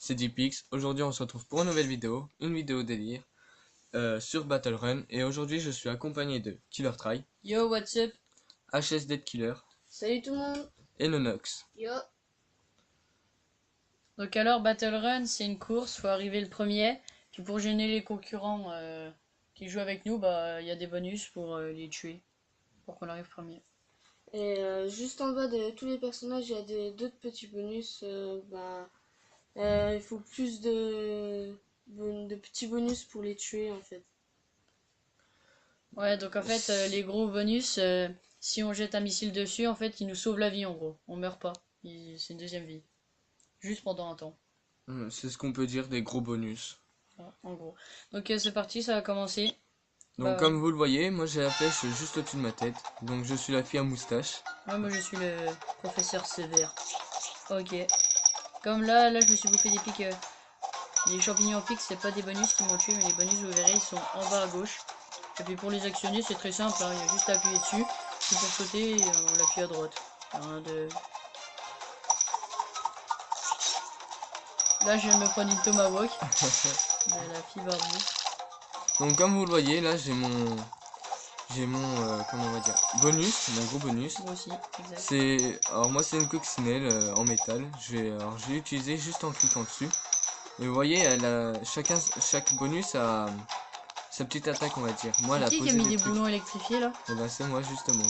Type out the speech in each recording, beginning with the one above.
c'est Dpix. Aujourd'hui on se retrouve pour une nouvelle vidéo, une vidéo délire sur Battle Run. Et aujourd'hui je suis accompagné de Killer Try, Yo, what's up? HS Dead Killer Salut tout le monde. et Nonox. Yo. Donc alors, Battle Run, c'est une course, faut arriver le premier. Puis pour gêner les concurrents qui jouent avec nous, bah il y a des bonus pour les tuer, pour qu'on arrive premier. Et juste en bas de tous les personnages, il y a d'autres petits bonus. Il faut plus de petits bonus pour les tuer en fait. Ouais, donc en fait, les gros bonus, si on jette un missile dessus, en fait, il nous sauve la vie en gros. On meurt pas. C'est une deuxième vie. Juste pendant un temps. C'est ce qu'on peut dire des gros bonus. Voilà, en gros. Donc c'est parti, ça va commencer. Donc Bah, comme vous le voyez, moi j'ai la flèche juste au-dessus de ma tête. Donc je suis la fille à moustache. ouais, moi je suis le professeur sévère. Ok. Comme là, je me suis bouffé des pics. Les champignons en pics, c'est pas des bonus qui m'ont tué, mais les bonus, vous verrez, ils sont en bas à gauche. Et puis pour les actionner, c'est très simple, hein, il y a juste à appuyer dessus. Puis pour sauter, on l'appuie à droite. Rien de... Là, je viens de me prendre une tomahawk. De la fille barbue. Donc comme vous le voyez, là j'ai mon comment on va dire, bonus, mon gros bonus. Moi aussi, exact. Alors moi c'est une coccinelle en métal. Je l'ai utilisé juste en cliquant dessus. Et vous voyez, chaque bonus a sa petite attaque, on va dire. Moi, C'est la qui pose a mis des électrique. boulons électrifiés là? Et ben c'est moi justement.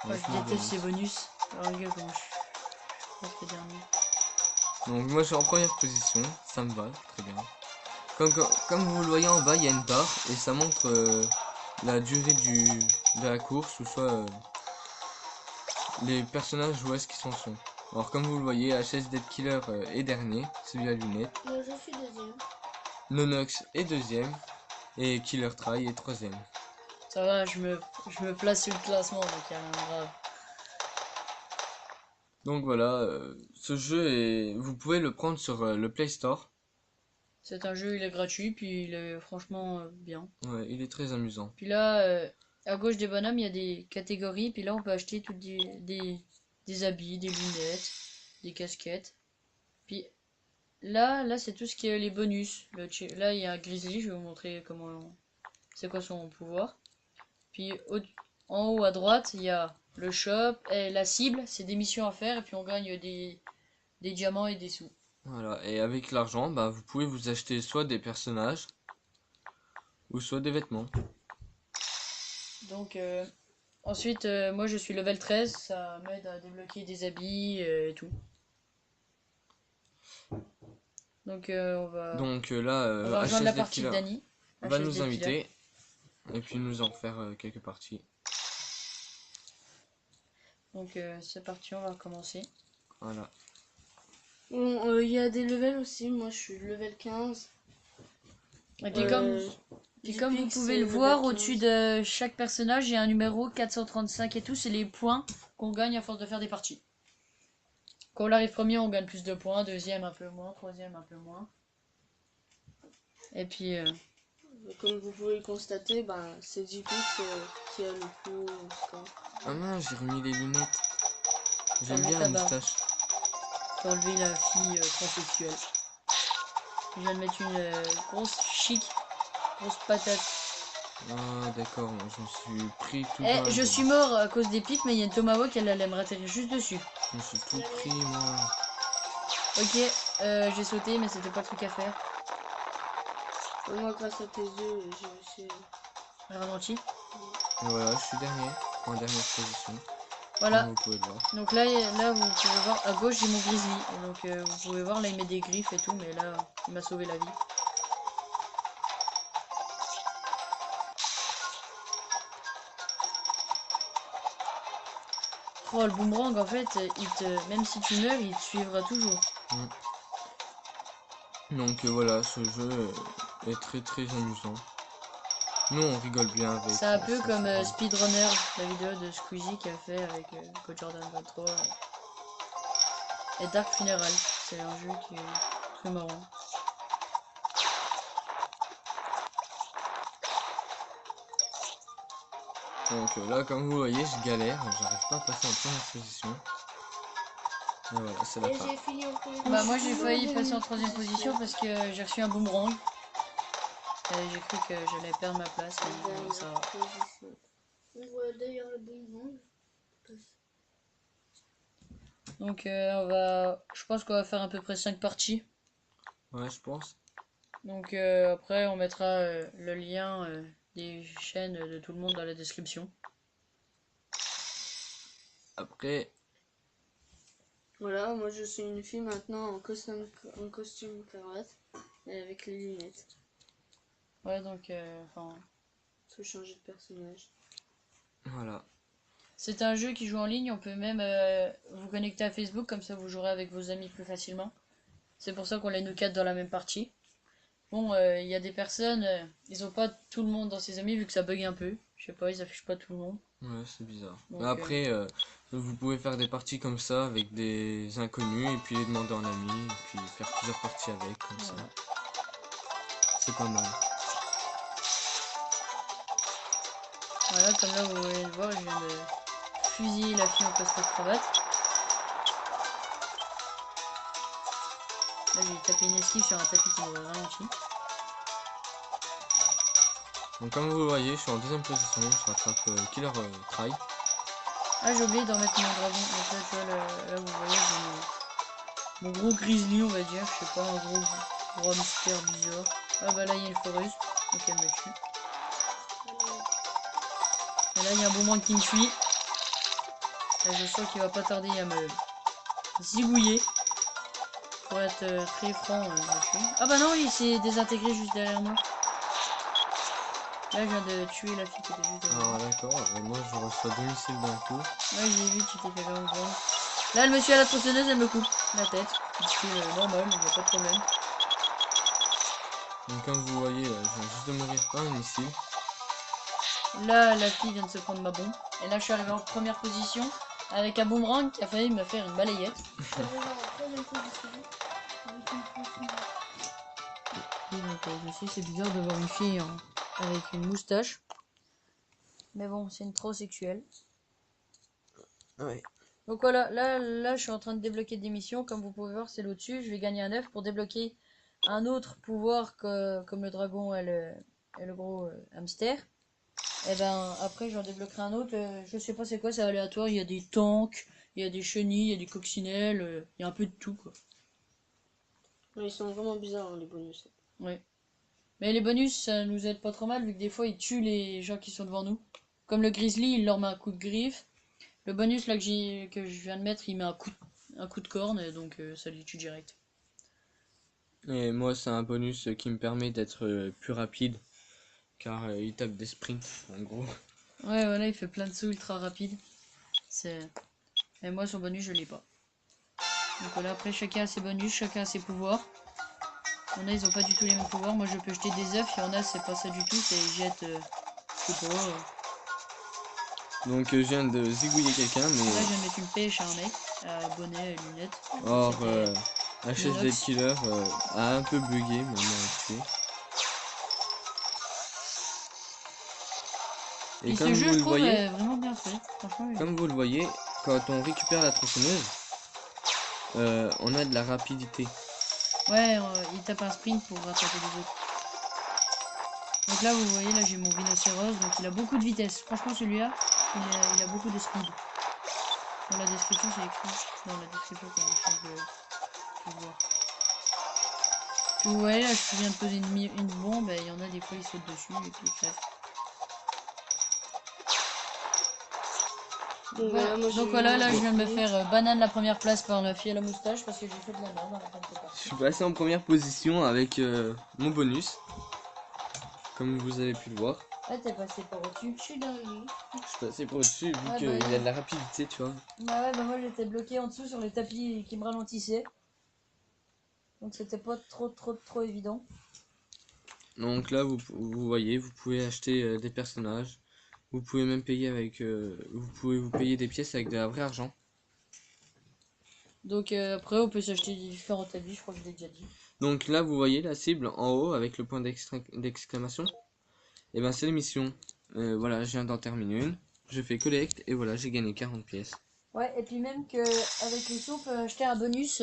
Moi, Avec je mon déteste bonus. ces bonus. Alors, regarde comment je suis dernier. Donc moi je suis en première position, ça me va, très bien. Comme vous le voyez en bas, il y a une barre et ça montre la durée de la course, ou soit les personnages où est-ce qu'ils sont. Alors comme vous le voyez, HS Dead Killer est dernier, celui à lunettes. Moi je suis deuxième. Nonox est deuxième et Killer Try est troisième. Ça va, je me place sur le classement, donc il y a rien de grave. Donc voilà, ce jeu vous pouvez le prendre sur le Play Store. C'est un jeu, il est gratuit, puis il est franchement bien. Ouais, il est très amusant. Puis là, à gauche des bonhommes, il y a des catégories. Puis là, on peut acheter toutes des habits, des lunettes, des casquettes. Puis là, c'est tout ce qui est les bonus. Là, il y a un grizzly. Je vais vous montrer comment, c'est quoi son pouvoir. Puis en haut à droite, il y a le shop et la cible. C'est des missions à faire et puis on gagne des diamants et des sous. Voilà, et avec l'argent, bah, vous pouvez vous acheter soit des personnages, ou soit des vêtements. Donc ensuite, moi je suis level 13, ça m'aide à débloquer des habits et tout. Donc Donc on là, va rejoindre la HS Dead partie de Killer Dany. va HS nous Dead Killer. inviter, et puis nous en faire quelques parties. Donc c'est parti, on va commencer. Voilà. Bon, il y a des levels aussi. Moi je suis level 15. Et puis comme vous Dpix, pouvez c'est le level voir, 15. au-dessus de chaque personnage, il y a un numéro 435 et tout, c'est les points qu'on gagne à force de faire des parties. Quand on arrive premier, on gagne plus de points, deuxième un peu moins, troisième un peu moins. Et puis Comme vous pouvez le constater, c'est Dpix qui a le plus haut score. Ah mince, j'ai remis les lunettes. J'aime Enlever bien ta la barbe. moustache. Pour enlever la fille transsexuelle. Je viens de mettre une grosse chic, grosse patate. Ah d'accord, moi je me suis pris tout Eh, dans la je gueule. suis mort à cause des pics, mais il y a une tomahawk, elle allait me atterrir juste dessus. Je me suis tout pris moi. Ok, j'ai sauté, mais c'était pas le truc à faire. Moi grâce à tes yeux, j'ai réussi. Ralenti. Et voilà, je suis dernier, en dernière position. Voilà. Comme vous pouvez le voir. Donc là, vous pouvez voir, à gauche, j'ai mon grizzly. Et donc, vous pouvez voir, là, il met des griffes et tout, mais là, il m'a sauvé la vie. Oh, le boomerang, en fait, même si tu meurs, il te suivra toujours. Donc voilà, ce jeu est très très amusant. Nous on rigole bien avec. C'est un peu ça, comme c'est Speedrunner, la vidéo de Squeezie qu'il a fait avec Code Jordan 23 et Dark Funeral. C'est un jeu qui est très marrant. Donc là, comme vous voyez, je galère, j'arrive pas à passer en première position. Et voilà, c'est la Et fin. j'ai fini en premier. Bah moi j'ai failli passer en troisième position parce que j'ai reçu un boomerang. Et j'ai cru que j'allais perdre ma place, mais bon, ça va. On voit d'ailleurs le boomerang. Donc je pense qu'on va faire à peu près 5 parties. Ouais, je pense. Donc après on mettra le lien des chaînes de tout le monde dans la description. Après, Voilà, moi je suis une fille maintenant en costume cravate et avec les lunettes. Ouais donc enfin Faut changer de personnage. voilà. c'est un jeu qui joue en ligne, on peut même vous connecter à Facebook, comme ça vous jouerez avec vos amis plus facilement. C'est pour ça qu'on les nous quatre dans la même partie. Bon, il y a des personnes, ils ont pas tout le monde dans ses amis vu que ça bug un peu. Je sais pas, ils affichent pas tout le monde. Ouais, c'est bizarre. Donc, Mais après, vous pouvez faire des parties comme ça avec des inconnus et puis les demander en ami et puis faire plusieurs parties avec comme ça. Voilà. C'est pas mal. Voilà, comme là vous pouvez le voir, je viens de fusiller la fille en costard cravate. Là j'ai tapé une esquive sur un tapis qui m'aurait ralenti. Donc comme vous le voyez, je suis en deuxième position, je rattrape Killer Try. Ah j'ai oublié d'en mettre mon dragon. Donc là tu vois, là vous voyez j'ai mon gros grizzly on va dire, je sais pas, un gros hamster bizarre. Ah bah là il y a une foreuse, donc elle me tue. Et là il y a un boomerang qui me suit. Là je sens qu'il va pas tarder à me zigouiller. Pour être très franc, me tuer. Ah bah non, il s'est désintégré juste derrière moi. Là, je viens de tuer la fille qui était juste derrière Ah moi. d'accord, moi je reçois 2 missiles d'un coup. Ouais, j'ai vu, tu t'es fait vraiment prendre. Là, le monsieur à la tronçonneuse, elle me coupe la tête. C'est normal, il n'y a pas de problème. Donc comme vous voyez, je viens juste de mourir par un missile. Là, la fille vient de se prendre ma bombe. Et là, je suis arrivé en première position avec un boomerang qui a failli me faire une balayette. Et donc, je sais, c'est bizarre de voir une fille avec une moustache. Mais bon, c'est une transsexuelle. Ouais. Donc voilà, là, je suis en train de débloquer des missions. Comme vous pouvez voir, c'est au-dessus. Je vais gagner un œuf pour débloquer un autre pouvoir comme le dragon et le gros hamster. Et ben après, j'en débloquerai un autre. Je sais pas c'est quoi, c'est aléatoire. Il y a des tanks, il y a des chenilles, il y a des coccinelles. Il y a un peu de tout, quoi. Mais ils sont vraiment bizarres, hein, les bonus. Ouais. Mais les bonus, ça nous aide pas trop mal, vu que des fois, ils tuent les gens qui sont devant nous. Comme le grizzly, il leur met un coup de griffe. Le bonus là que je viens de mettre, il met un coup de corne, et donc ça les tue direct. Et moi c'est un bonus qui me permet d'être plus rapide. Car il tape des sprints en gros. Ouais, voilà, il fait plein de sauts ultra rapides. Et moi, son bonus, je l'ai pas. Donc voilà, après, chacun a ses bonus, chacun a ses pouvoirs. Il y en a, ils ont pas du tout les mêmes pouvoirs. Moi, je peux jeter des œufs. Il y en a, c'est pas ça du tout. C'est ils jettent, je sais pas. Donc je viens de zigouiller quelqu'un, Là, je viens mais de mettre une pêche à un mec, à bonnet et lunettes. or C'était HSD Minox. Killer a un peu bugué, mais m'a tué. Et Et comme ce vous jeu, je le trouve, voyez, est vraiment bien fait. Franchement, comme vous le voyez, quand on récupère la tronçonneuse, on a de la rapidité. ouais, il tape un sprint pour rattraper les autres. Donc là, vous voyez, là, j'ai mon rhinocéros, donc il a beaucoup de vitesse. Franchement, celui-là, il a beaucoup de speed. Dans la description, c'est écrit. Dans la description, quand on change de voir. Puis vous voyez, là, je viens de poser une bombe, et il y en a des fois, ils sautent dessus, et puis ils crèvent. Donc voilà, là, je viens de me faire banane la première place par la fille à la moustache, parce que j'ai fait de la merde dans la première Je partie. suis passé en première position avec mon bonus, comme vous avez pu le voir. Ah, t'es passé par au-dessus. Je suis dernier. Je suis passé par au-dessus vu Ouais, qu'il bah, a de la rapidité, tu vois. bah ouais, bah moi, j'étais bloqué en dessous sur les tapis qui me ralentissaient. Donc c'était pas trop évident. Donc là, vous voyez, vous pouvez acheter des personnages. Vous pouvez même payer avec... vous pouvez vous payer des pièces avec de la vraie argent. Donc après, on peut s'acheter différents habits, je crois que je l'ai déjà dit. Donc là, vous voyez la cible en haut avec le point d'exclamation. Et ben c'est l'émission. Voilà, je viens d'en terminer une. Je fais collect et voilà, j'ai gagné 40 pièces. Ouais, et puis même que avec les sauts, on peut acheter un bonus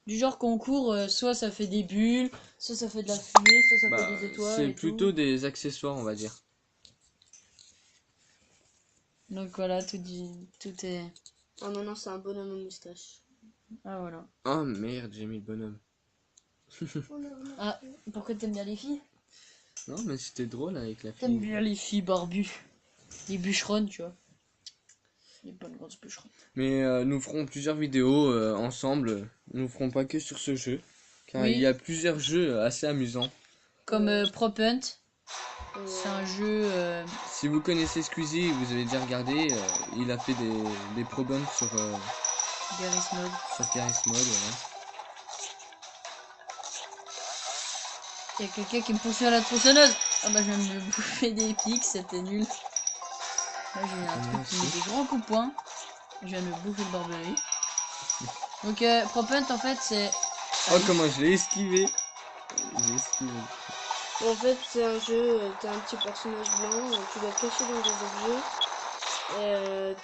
du genre concours, soit ça fait des bulles, soit ça fait de la fumée, soit ça Bah, fait des étoiles c'est et plutôt tout. des accessoires, on va dire. Donc voilà, tout est... Ah non, non, c'est un bonhomme aux moustaches. Ah voilà. Oh merde, j'ai mis le bonhomme. Ah, pourquoi t'aimes bien les filles? Non, mais c'était drôle avec la T'aimes fille. bien les filles barbues. Les bûcheronnes, tu vois. Les bonnes grosses bûcheronnes. Mais nous ferons plusieurs vidéos ensemble. Nous ferons pas que sur ce jeu. Car il y Oui, a plusieurs jeux assez amusants. comme Ouais. Prop Hunt, c'est un jeu... Si vous connaissez Squeezie, vous avez déjà regardé, il a fait des probums Garry's Mod. sur Garry's Mod, voilà. Il y a quelqu'un qui me pousse à la tronçonneuse. Ah bah je viens de me bouffer des pics, c'était nul. Là j'ai eu un Moi truc qui met aussi. des grands coups de poing. Je viens de me bouffer le barbelé. Donc Prop Hunt en fait c'est... Oh, Aïe. comment je l'ai esquivé! J'ai esquivé. En fait, c'est un jeu, t'as un petit personnage blanc, tu dois te cacher dans des objets. Et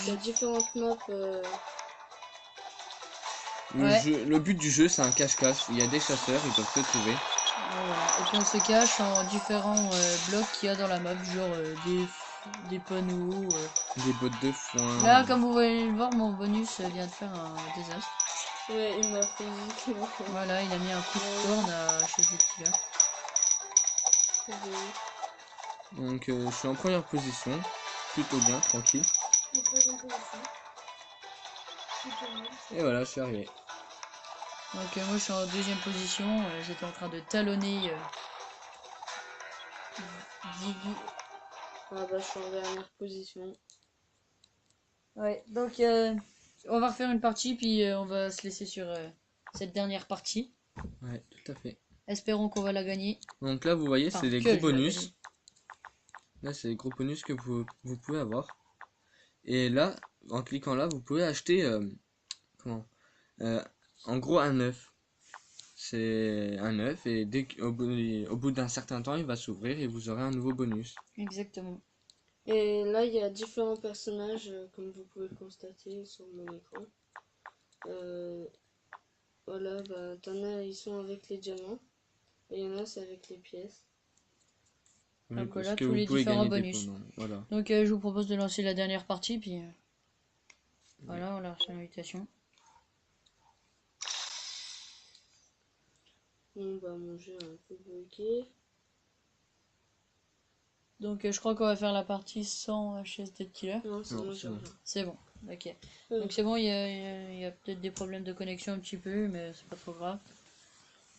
t'as différentes maps. Ouais. Le but du jeu, c'est un cache-cache. Il y a des chasseurs, ils peuvent te trouver. Voilà. Et puis on se cache en différents blocs qu'il y a dans la map, genre des panneaux. Des bottes de foin. Là, comme vous pouvez le voir, mon bonus vient de faire un désastre. Ouais, il m'a fait vite. Voilà, il a mis un coup de corne à chez le killer. Donc, je suis en première position. Plutôt bien, tranquille. Et voilà, je suis arrivé. Donc moi je suis en deuxième position, j'étais en train de talonner Ziggy. Ah bah, je suis en dernière position. Ouais, donc on va refaire une partie, puis on va se laisser sur cette dernière partie. Ouais, tout à fait. Espérons qu'on va la gagner. Donc là, vous voyez, Enfin, c'est des que gros je vais la bonus. gagner. Là, c'est des gros bonus que vous pouvez avoir. Et là, en cliquant là, vous pouvez acheter, comment Euh, en gros, un œuf. C'est un œuf et au bout d'un certain temps, il va s'ouvrir et vous aurez un nouveau bonus. Exactement. Et là, il y a différents personnages, comme vous pouvez le constater sur mon écran. Voilà, bah, t'en as, ils sont avec les diamants. Et il y en a, c'est avec les pièces. Oui, Donc parce voilà, que tous vous les pouvez différents gagner des bonus. bonus. Voilà. Donc je vous propose de lancer la dernière partie, puis voilà, on leur reçoit l'invitation. Bon, bah, mon jeu est un peu bugué. Donc je crois qu'on va faire la partie sans HSD Killer. Non, c'est Non, bon, c'est j'ai bon. rejoint. C'est bon, ok. Euh, Donc c'est bon, il y a peut-être des problèmes de connexion un petit peu, mais c'est pas trop grave.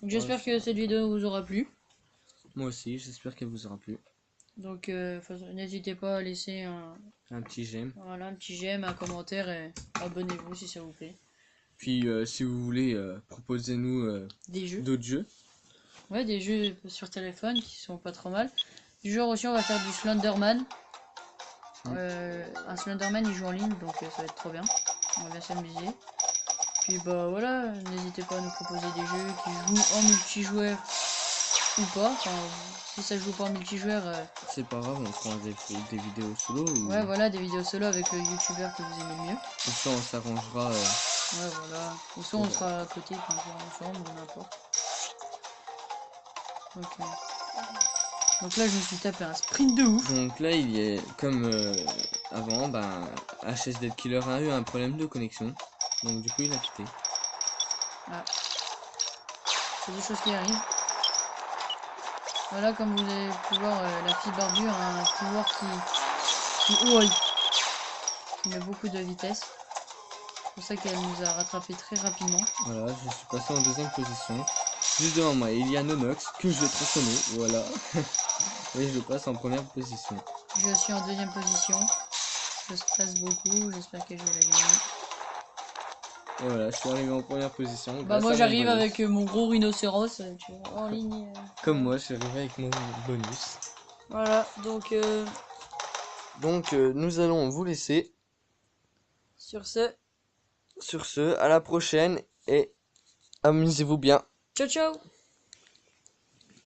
Donc j'espère ça que cette vidéo vous aura plu. Moi aussi, j'espère qu'elle vous aura plu. Donc n'hésitez pas à laisser Un petit j'aime. voilà, un petit j'aime, un commentaire et abonnez-vous si ça vous plaît. Puis si vous voulez, proposez-nous Des jeux. d'autres jeux. Ouais, des jeux sur téléphone qui sont pas trop mal. Du jour aussi, on va faire du Slenderman. Un Slenderman, il joue en ligne, donc ça va être trop bien. On va bien s'amuser. Puis bah voilà, n'hésitez pas à nous proposer des jeux qui jouent en multijoueur ou pas. Enfin, si ça joue pas en multijoueur, C'est pas grave, on fera des vidéos solo ou ouais, voilà, des vidéos solo avec le youtubeur que vous aimez le mieux. comme ça on s'arrangera. Ouais, voilà. Ou soit on sera à côté quand on jouera ensemble, ou n'importe. Ok. Donc là, je me suis tapé un sprint de ouf. Donc là, il y est comme avant, ben HS Dead Killer a eu un problème de connexion. Donc du coup, il a quitté. C'est des choses qui arrivent. Voilà, comme vous avez pu voir, la fille barbue a un pouvoir qui met beaucoup de vitesse. C'est pour ça qu'elle nous a rattrapé très rapidement. Voilà, je suis passé en deuxième position. Juste devant moi, il y a Nonox que je vais tronçonner. Voilà. Et je passe en première position. Je suis en deuxième position. Je stresse beaucoup, j'espère que je vais la gagner. Et voilà, je suis arrivé en première position. Bah grâce moi à mon j'arrive bonus. avec mon gros rhinocéros, tu vois, en ligne. Comme moi, je suis arrivé avec mon bonus. Voilà, donc Donc nous allons vous laisser. sur ce, Sur ce, à la prochaine et amusez-vous bien. ciao ciao!